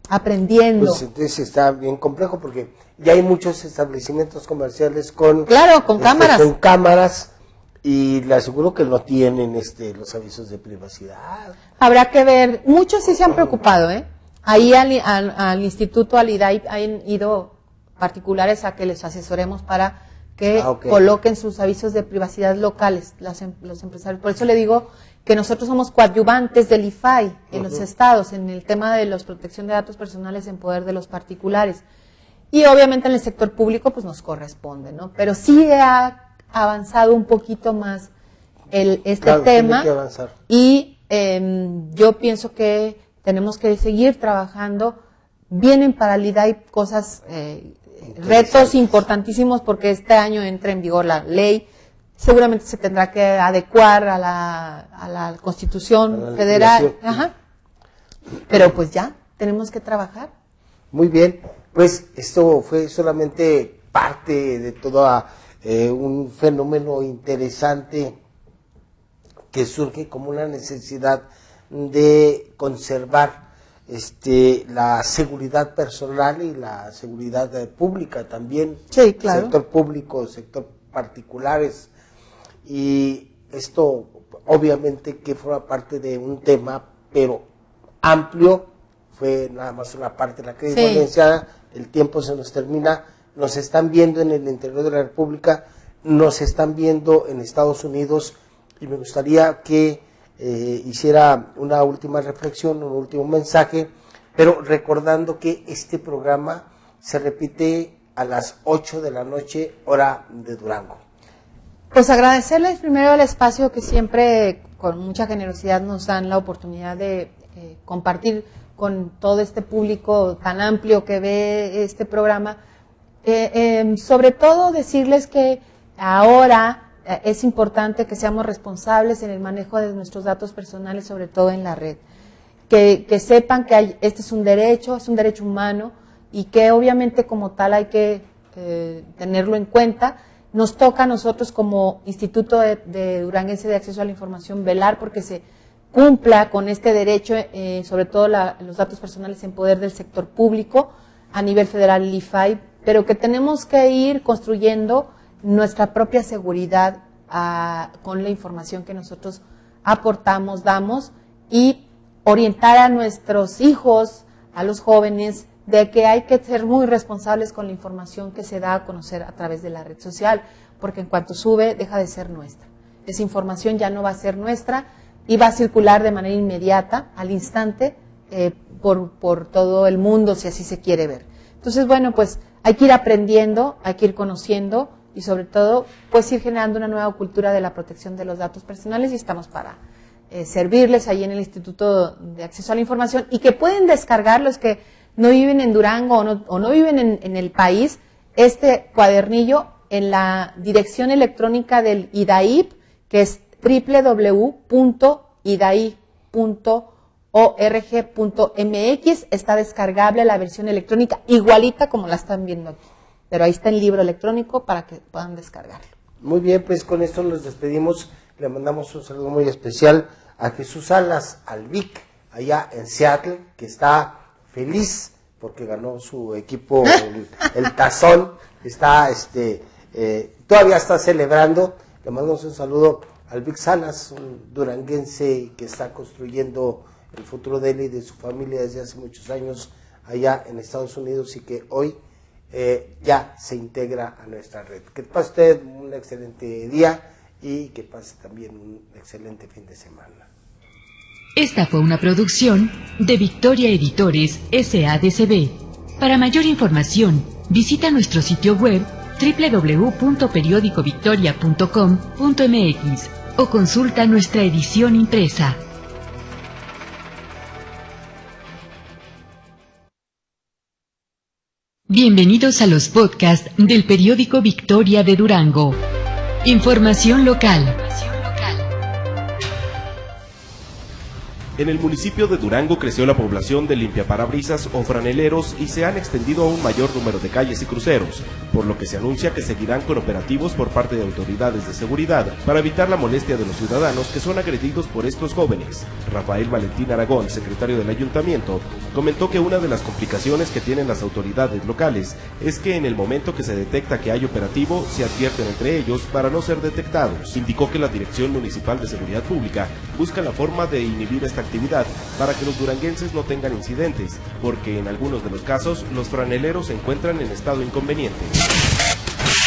aprendiendo. Pues entonces está bien complejo porque ya hay muchos establecimientos comerciales con Claro, con cámaras. Con cámaras y le aseguro que no tienen los avisos de privacidad. Habrá que ver, muchos sí se han preocupado, ¿eh? Ahí al instituto, al IDAIP, han ido particulares a que les asesoremos para que coloquen sus avisos de privacidad locales, los empresarios. Por eso le digo que nosotros somos coadyuvantes del IFAI en los estados, en el tema de la protección de datos personales en poder de los particulares. Y obviamente en el sector público pues nos corresponde, ¿no? Pero sí ha avanzado un poquito más Claro, tema, tiene que avanzar. y yo pienso que tenemos que seguir trabajando. Vienen para el IDAIP cosas, retos importantísimos, porque este año entra en vigor la ley. Seguramente se tendrá que adecuar a la Constitución Federal. Ajá. Pero pues ya, tenemos que trabajar. Muy bien, pues esto fue solamente parte de todo un fenómeno interesante que surge como una necesidad de conservar la seguridad personal y la seguridad pública también. Sí, claro. Sector público, sector particulares. Y esto obviamente que forma parte de un tema, pero amplio, fue nada más una parte de la crisis valenciana. El tiempo se nos termina, nos están viendo en el interior de la República, nos están viendo en Estados Unidos, y me gustaría que hiciera una última reflexión, un último mensaje, pero recordando que este programa se repite a las 8 de la noche, hora de Durango. Pues agradecerles primero el espacio que siempre con mucha generosidad nos dan la oportunidad de compartir con todo este público tan amplio que ve este programa. Sobre todo decirles que ahora es importante que seamos responsables en el manejo de nuestros datos personales, sobre todo en la red. Que sepan que este es un derecho humano, y que obviamente como tal hay que tenerlo en cuenta. Nos toca a nosotros como Instituto de Duranguense de Acceso a la Información velar porque se cumpla con este derecho, sobre todo los datos personales en poder del sector público, a nivel federal el IFAI, pero que tenemos que ir construyendo nuestra propia seguridad con la información que nosotros aportamos, damos, y orientar a nuestros hijos, a los jóvenes, de que hay que ser muy responsables con la información que se da a conocer a través de la red social, porque en cuanto sube, deja de ser nuestra. Esa información ya no va a ser nuestra y va a circular de manera inmediata, al instante, por todo el mundo, si así se quiere ver. Entonces, bueno, pues hay que ir aprendiendo, hay que ir conociendo, y sobre todo, pues ir generando una nueva cultura de la protección de los datos personales, y estamos para servirles ahí en el Instituto de Acceso a la Información, y que pueden descargar los que no viven en Durango o no viven en el país, este cuadernillo en la dirección electrónica del IDAIP, que es www.idaip.org.mx. Está descargable la versión electrónica, igualita como la están viendo aquí, pero ahí está el libro electrónico para que puedan descargarlo. Muy bien, pues con esto nos despedimos. Le mandamos un saludo muy especial a Jesús Salas, al Vic, allá en Seattle, que está feliz porque ganó su equipo el tazón. Está todavía está celebrando. Le mandamos un saludo al Vic Salas, un duranguense que está construyendo el futuro de él y de su familia desde hace muchos años allá en Estados Unidos, y que hoy ya se integra a nuestra red. Que pase usted un excelente día y que pase también un excelente fin de semana. Esta fue una producción de Victoria Editores SADCB. Para mayor información, visita nuestro sitio web www.periodicovictoria.com.mx o consulta nuestra edición impresa. Bienvenidos a los podcasts del periódico Victoria de Durango. Información local. En el municipio de Durango creció la población de limpiaparabrisas o franeleros y se han extendido a un mayor número de calles y cruceros, por lo que se anuncia que seguirán con operativos por parte de autoridades de seguridad para evitar la molestia de los ciudadanos que son agredidos por estos jóvenes. Rafael Valentín Aragón, secretario del ayuntamiento, comentó que una de las complicaciones que tienen las autoridades locales es que en el momento que se detecta que hay operativo, se advierten entre ellos para no ser detectados. Indicó que la Dirección Municipal de Seguridad Pública busca la forma de inhibir esta actividad para que los duranguenses no tengan incidentes, porque en algunos de los casos los franeleros se encuentran en estado inconveniente.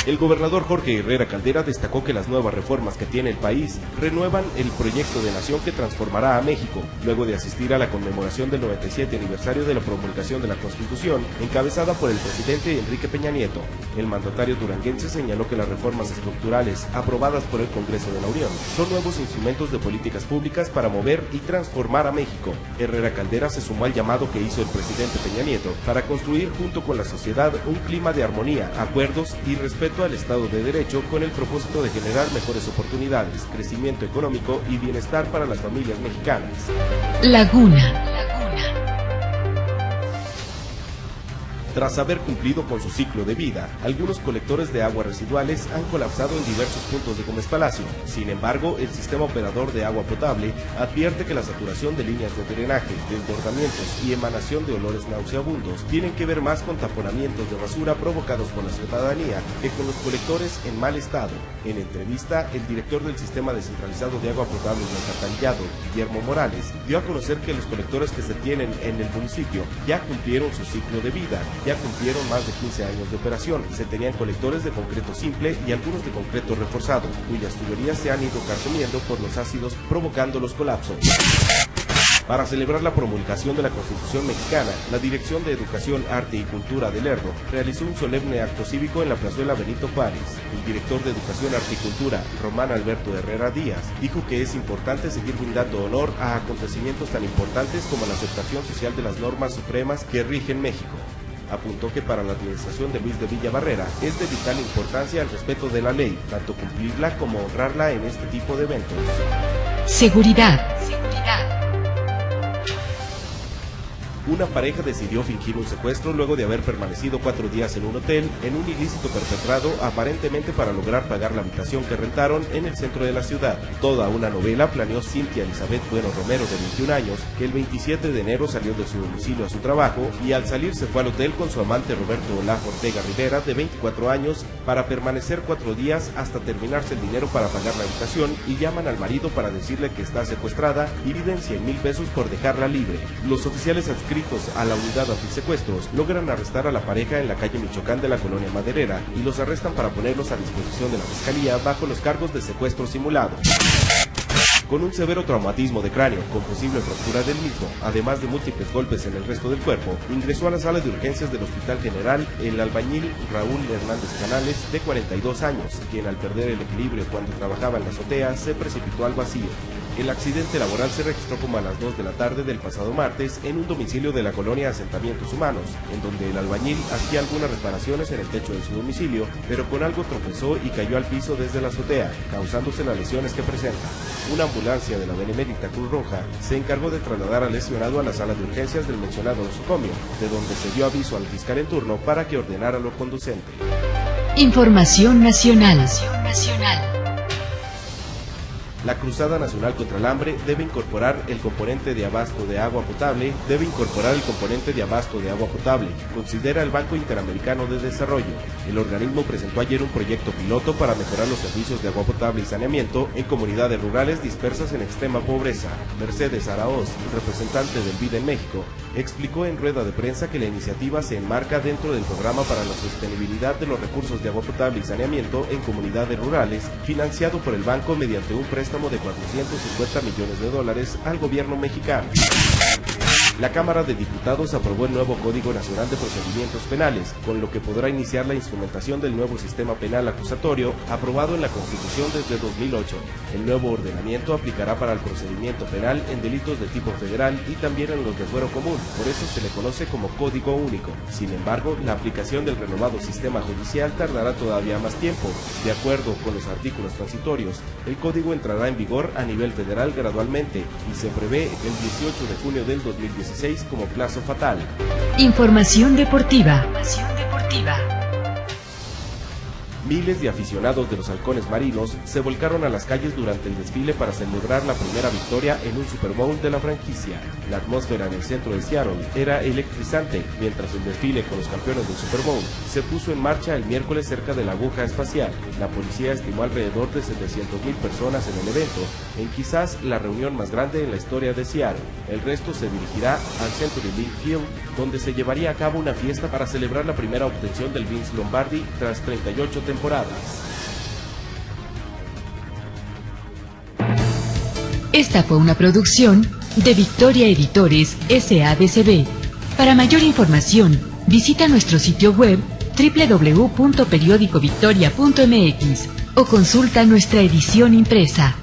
El gobernador Jorge Herrera Caldera destacó que las nuevas reformas que tiene el país renuevan el proyecto de nación que transformará a México, luego de asistir a la conmemoración del 97 aniversario de la promulgación de la Constitución, encabezada por el presidente Enrique Peña Nieto. El mandatario duranguense señaló que las reformas estructurales aprobadas por el Congreso de la Unión son nuevos instrumentos de políticas públicas para mover y transformar a México. Herrera Caldera se sumó al llamado que hizo el presidente Peña Nieto para construir junto con la sociedad un clima de armonía, acuerdos y respeto al Estado de Derecho con el propósito de generar mejores oportunidades, crecimiento económico y bienestar para las familias mexicanas. Laguna. Tras haber cumplido con su ciclo de vida, algunos colectores de aguas residuales han colapsado en diversos puntos de Gómez Palacio. Sin embargo, el sistema operador de agua potable advierte que la saturación de líneas de drenaje, desbordamientos y emanación de olores nauseabundos tienen que ver más con taponamientos de basura provocados por la ciudadanía que con los colectores en mal estado. En entrevista, el director del Sistema Descentralizado de Agua Potable y Alcantarillado, Guillermo Morales, dio a conocer que los colectores que se tienen en el municipio ya cumplieron su ciclo de vida. Ya cumplieron más de 15 años de operación. Se tenían colectores de concreto simple y algunos de concreto reforzado, cuyas tuberías se han ido carcomiendo por los ácidos, provocando los colapsos. Para celebrar la promulgación de la Constitución mexicana, la Dirección de Educación, Arte y Cultura de Lerdo realizó un solemne acto cívico en la plazuela Benito Juárez. El director de Educación, Arte y Cultura, Román Alberto Herrera Díaz, dijo que es importante seguir brindando honor a acontecimientos tan importantes como la aceptación social de las normas supremas que rigen México. Apuntó que para la administración de Luis de Villa Barrera es de vital importancia el respeto de la ley, tanto cumplirla como honrarla en este tipo de eventos. Seguridad. Una pareja decidió fingir un secuestro luego de haber permanecido 4 días en un hotel en un ilícito perpetrado aparentemente para lograr pagar la habitación que rentaron en el centro de la ciudad. Toda una novela planeó Cintia Elizabeth Bueno Romero, de 21 años, que el 27 de enero salió de su domicilio a su trabajo y al salir se fue al hotel con su amante Roberto Olajo Ortega Rivera, de 24 años, para permanecer 4 días hasta terminarse el dinero para pagar la habitación, y llaman al marido para decirle que está secuestrada y piden 100,000 pesos por dejarla libre. Los oficiales adscritos a la unidad antisecuestros logran arrestar a la pareja en la calle Michoacán de la colonia Maderera y los arrestan para ponerlos a disposición de la fiscalía bajo los cargos de secuestro simulado. Con un severo traumatismo de cráneo con posible fractura del mismo, además de múltiples golpes en el resto del cuerpo, ingresó a la sala de urgencias del Hospital General el albañil Raúl Hernández Canales, de 42 años, quien al perder el equilibrio cuando trabajaba en la azotea se precipitó al vacío. El accidente laboral se registró como a las 2 de la tarde del pasado martes en un domicilio de la colonia Asentamientos Humanos, en donde el albañil hacía algunas reparaciones en el techo de su domicilio, pero con algo tropezó y cayó al piso desde la azotea, causándose las lesiones que presenta. Una ambulancia de la Benemérita Cruz Roja se encargó de trasladar al lesionado a la sala de urgencias del mencionado nosocomio, de donde se dio aviso al fiscal en turno para que ordenara lo conducente. Información nacional. La Cruzada Nacional contra el Hambre debe incorporar el componente de abasto de agua potable, considera el Banco Interamericano de Desarrollo. El organismo presentó ayer un proyecto piloto para mejorar los servicios de agua potable y saneamiento en comunidades rurales dispersas en extrema pobreza. Mercedes Araoz, representante del BID en México, explicó en rueda de prensa que la iniciativa se enmarca dentro del programa para la sostenibilidad de los recursos de agua potable y saneamiento en comunidades rurales, financiado por el banco mediante un préstamo de $450 millones al gobierno mexicano. La Cámara de Diputados aprobó el nuevo Código Nacional de Procedimientos Penales, con lo que podrá iniciar la instrumentación del nuevo sistema penal acusatorio aprobado en la Constitución desde 2008. El nuevo ordenamiento aplicará para el procedimiento penal en delitos de tipo federal y también en los de fuero común, por eso se le conoce como Código Único. Sin embargo, la aplicación del renovado sistema judicial tardará todavía más tiempo. De acuerdo con los artículos transitorios, el código entrará en vigor a nivel federal gradualmente y se prevé el 18 de junio del 2016 como plazo fatal. Información deportiva. Miles de aficionados de los halcones marinos se volcaron a las calles durante el desfile para celebrar la primera victoria en un Super Bowl de la franquicia. La atmósfera en el centro de Seattle era electrizante, mientras el desfile con los campeones del Super Bowl se puso en marcha el miércoles cerca de la aguja espacial. La policía estimó alrededor de 700,000 personas en el evento, en quizás la reunión más grande en la historia de Seattle. El resto se dirigirá al Century Link Field, donde se llevaría a cabo una fiesta para celebrar la primera obtención del Vince Lombardi tras 38 temporadas. Esta fue una producción de Victoria Editores SADCB. Para mayor información, visita nuestro sitio web www.periodicovictoria.mx o consulta nuestra edición impresa.